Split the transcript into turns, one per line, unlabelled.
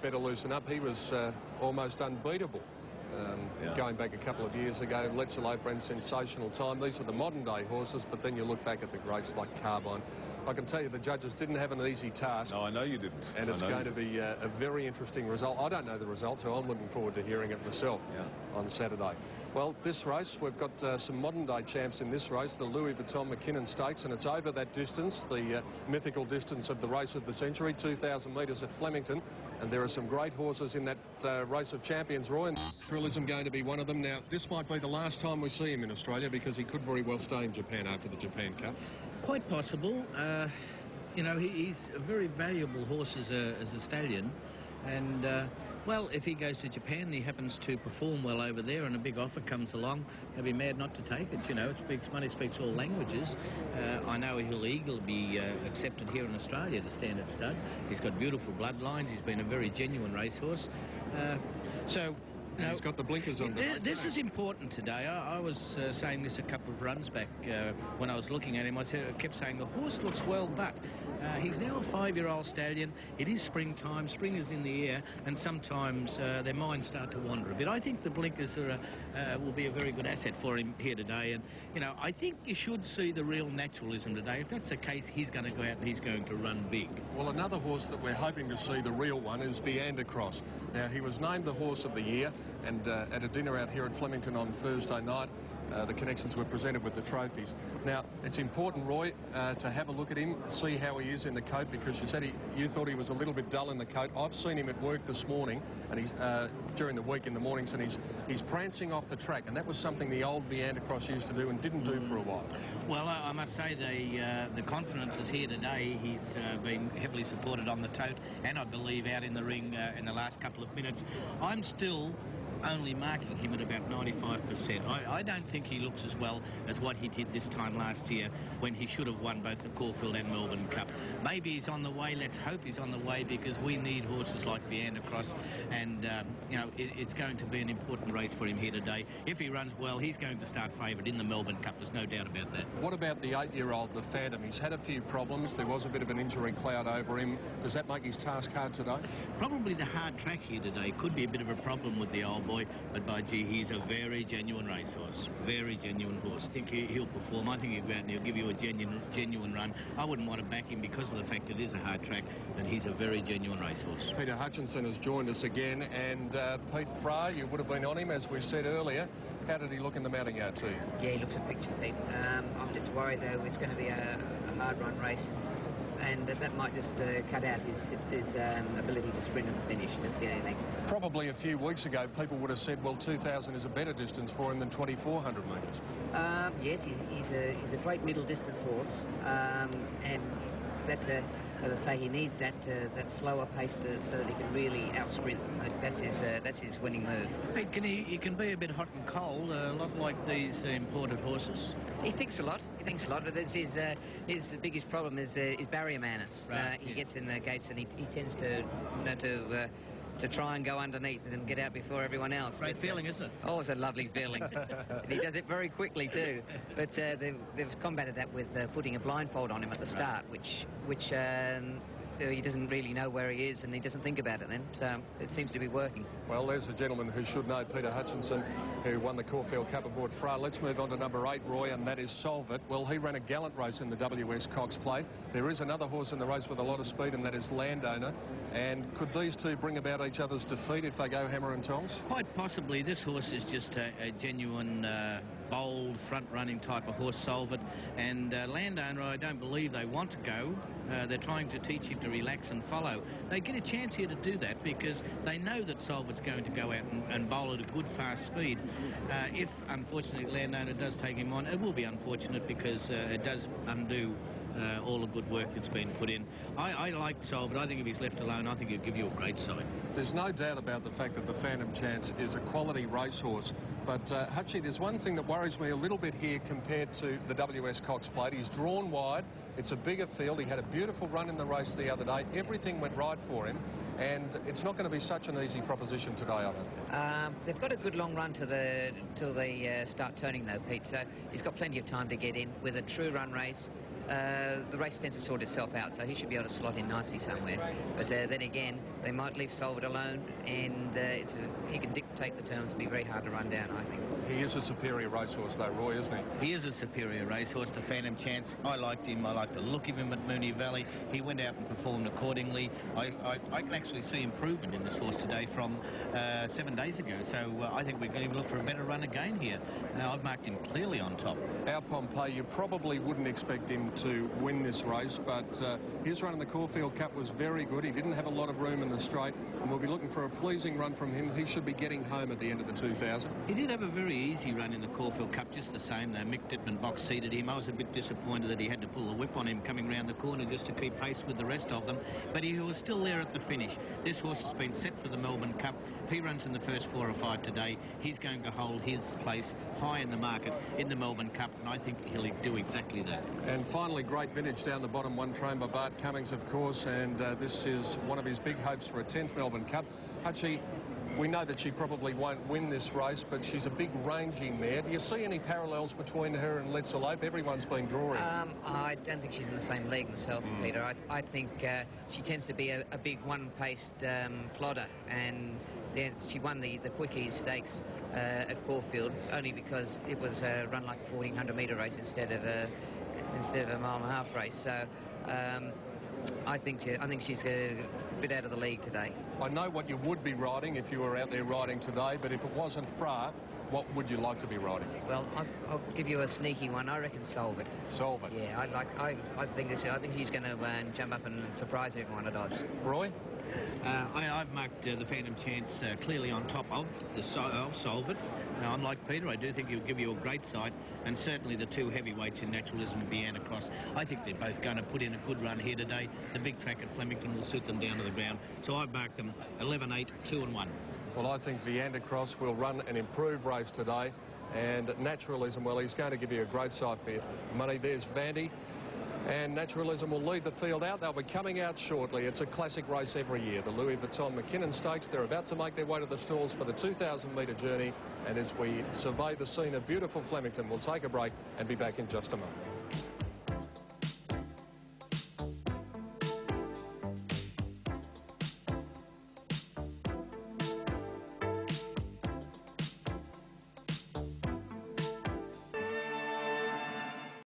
better loosen up. He was almost unbeatable. Going back a couple of years ago, Let's Alone ran sensational time. These are the modern day horses, but then you look back at the greats like Carbine. I can tell you the judges didn't have an easy task.
No, I know you didn't.
And it's going to be a very interesting result. I don't know the result, so I'm looking forward to hearing it myself on Saturday. Well, this race, we've got some modern-day champs in this race, the Louis Vuitton Mackinnon Stakes, and it's over that distance, the mythical distance of the race of the century, 2,000 metres at Flemington. And there are some great horses in that race of champions, Roy, and Thrillism going to be one of them. Now, this might be the last time we see him in Australia because he could very well stay in Japan after the Japan Cup.
Quite possible. You know, he's a very valuable horse as a stallion. And, well, if he goes to Japan and he happens to perform well over there and a big offer comes along, he'll be mad not to take it. You know, money speaks all languages. I know he'll eagerly be accepted here in Australia to stand at stud. He's got beautiful bloodlines. He's been a very genuine racehorse.
He's got the blinkers on.
This is important today. I was saying this a couple of runs back when I was looking at him. I kept saying the horse looks well, but he's now a 5-year-old stallion. It is springtime. Spring is in the air, and sometimes their minds start to wander a bit. I think the blinkers will be a very good asset for him here today. And you know, I think you should see the real naturalism today. If that's the case, he's going to go out and he's going to run big.
Well, another horse that we're hoping to see, the real one, is Viandacross. Now, he was named the Horse of the Year, and at a dinner out here at Flemington on Thursday night, the connections were presented with the trophies. Now, it's important, Roy, to have a look at him, see how he is in the coat, because you said you thought he was a little bit dull in the coat. I've seen him at work this morning, and he's during the week in the mornings, and he's prancing off the track, and that was something the old Viandacross used to do and didn't do for a while.
Well, I must say the confidence is here today. He's been heavily supported on the tote, and I believe out in the ring in the last couple of minutes. I'm still only marking him at about 95%. I don't think he looks as well as what he did this time last year when he should have won both the Caulfield and Melbourne Cup. Maybe he's on the way. Let's hope he's on the way, because we need horses like Viandacross, and you know, it's going to be an important race for him here today. If he runs well, he's going to start favourite in the Melbourne Cup. There's no doubt about that.
What about the 8-year-old, the Phantom? He's had a few problems. There was a bit of an injury cloud over him. Does that make his task hard today?
Probably the hard track here today could be a bit of a problem with the old boy, but by gee, he's a very genuine racehorse. Very genuine horse. I think he'll perform. I think he'll go out and he'll give you a genuine run. I wouldn't want to back him because of the fact it is a hard track, and he's a very genuine racehorse.
Peter Hutchinson has joined us again, and Pete Fry, you would have been on him, as we said earlier. How did he look in the mounting out to you?
Yeah, he looks a picture, Pete. I'm just worried, though, it's going to be a hard-run race, and that might just cut out his ability to sprint at the finish. That's the only thing. Probably
a few weeks ago, people would have said, well, 2,000 is a better distance for him than 2,400 metres.
Yes, he's a great middle-distance horse, and that, as I say, he needs that slower pace so that he can really out-sprint. That's his winning move.
Hey, he can be a bit hot and cold, a lot like these imported horses.
He thinks a lot. But his biggest problem is barrier manners.
Right,
he gets in the gates and he tends to try and go underneath and get out before everyone else.
Great feeling, isn't it?
Oh, it's a lovely feeling. And he does it very quickly too. But they've combated that with putting a blindfold on him at the start, which so he doesn't really know where he is and he doesn't think about it then. So it seems to be working.
Well, there's a gentleman who should know, Peter Hutchinson, who won the Caulfield Cup aboard Fra. Let's move on to number 8, Roy, and that is Solve It. Well, he ran a gallant race in the WS Cox Plate. There is another horse in the race with a lot of speed, and that is Landowner. And could these two bring about each other's defeat if they go hammer and tongs?
Quite possibly. This horse is just a genuine, bold, front-running type of horse, Solve It. And Landowner, I don't believe they want to go. They're trying to teach him to relax and follow. They get a chance here to do that because they know that Solve It's going to go out and bowl at a good, fast speed. If, unfortunately, Landowner does take him on, it will be unfortunate because it does undo all the good work that's been put in. I like Solve It. I think if he's left alone, I think he'll give you a great side.
There's no doubt about the fact that the Phantom Chance is a quality racehorse. But, Hutchie, there's one thing that worries me a little bit here compared to the WS Cox Plate. He's drawn wide. It's a bigger field. He had a beautiful run in the race the other day. Everything went right for him. And it's not going to be such an easy proposition today, I don't think.
They've got a good long run till they start turning, though, Pete. So he's got plenty of time to get in with a true run race. The race tends to sort itself out, so he should be able to slot in nicely somewhere. But then again, They might leave Solvit alone, and he can dictate the terms. It'll be very hard to run down, I think.
He is a superior racehorse, though, Roy, isn't he?
He is a superior racehorse, the Phantom Chance. I liked him. I liked the look of him at Moonee Valley. He went out and performed accordingly. I can actually see improvement in this horse today from 7 days ago. So I think we're going to look for a better run again here. I've marked him clearly on top.
Our Pompey, you probably wouldn't expect him to win this race, but his run in the Caulfield Cup was very good. He didn't have a lot of room in the straight, and we'll be looking for a pleasing run from him. He should be getting home at the end of the 2000.
He did have a very easy run in the Caulfield Cup, just the same, though. Mick Dittman box seated him. I was a bit disappointed that he had to pull the whip on him coming round the corner just to keep pace with the rest of them, but he was still there at the finish. This horse has been set for the Melbourne Cup. If he runs in the first 4 or 5 today, he's going to hold his place high in the market in the Melbourne Cup, and I think he'll do exactly that.
And finally, great vintage down the bottom, one trained by Bart Cummings, of course, and this is one of his big hopes for a 10th Melbourne Cup. Hutchie, we know that she probably won't win this race, but she's a big rangy mare. Do you see any parallels between her and Let's Elope? Everyone's been drawing.
I don't think she's in the same league myself, Peter. I think she tends to be a big one-paced plodder, and then she won the Quickies Stakes at Caulfield only because it was run like a 1400-metre race instead of a mile-and-a-half race. So I think she's a bit out of the league today.
I know what you would be riding if you were out there riding today, but if it wasn't Fra, what would you like to be riding?
Well, I'll give you a sneaky one. I reckon Solvit.
Solvit.
Yeah, I think he's going to jump up and surprise everyone at odds.
Roy?
I've marked the Phantom Chance clearly on top of Solvit. Now, unlike Peter, I do think he'll give you a great sight, and certainly the 2 heavyweights in Naturalism and Vienna Cross. I think they're both going to put in a good run here today. The big track at Flemington will suit them down to the ground. So I've marked them 11-8, 2-1.
Well, I think Vienna Cross will run an improved race today, and Naturalism, well, he's going to give you a great sight for your money. There's Vandy. And Naturalism will lead the field out. They'll be coming out shortly. It's a classic race every year, the Louis Vuitton Mackinnon Stakes. They're about to make their way to the stalls for the 2,000-metre journey. And as we survey the scene of beautiful Flemington, we'll take a break and be back in just a moment.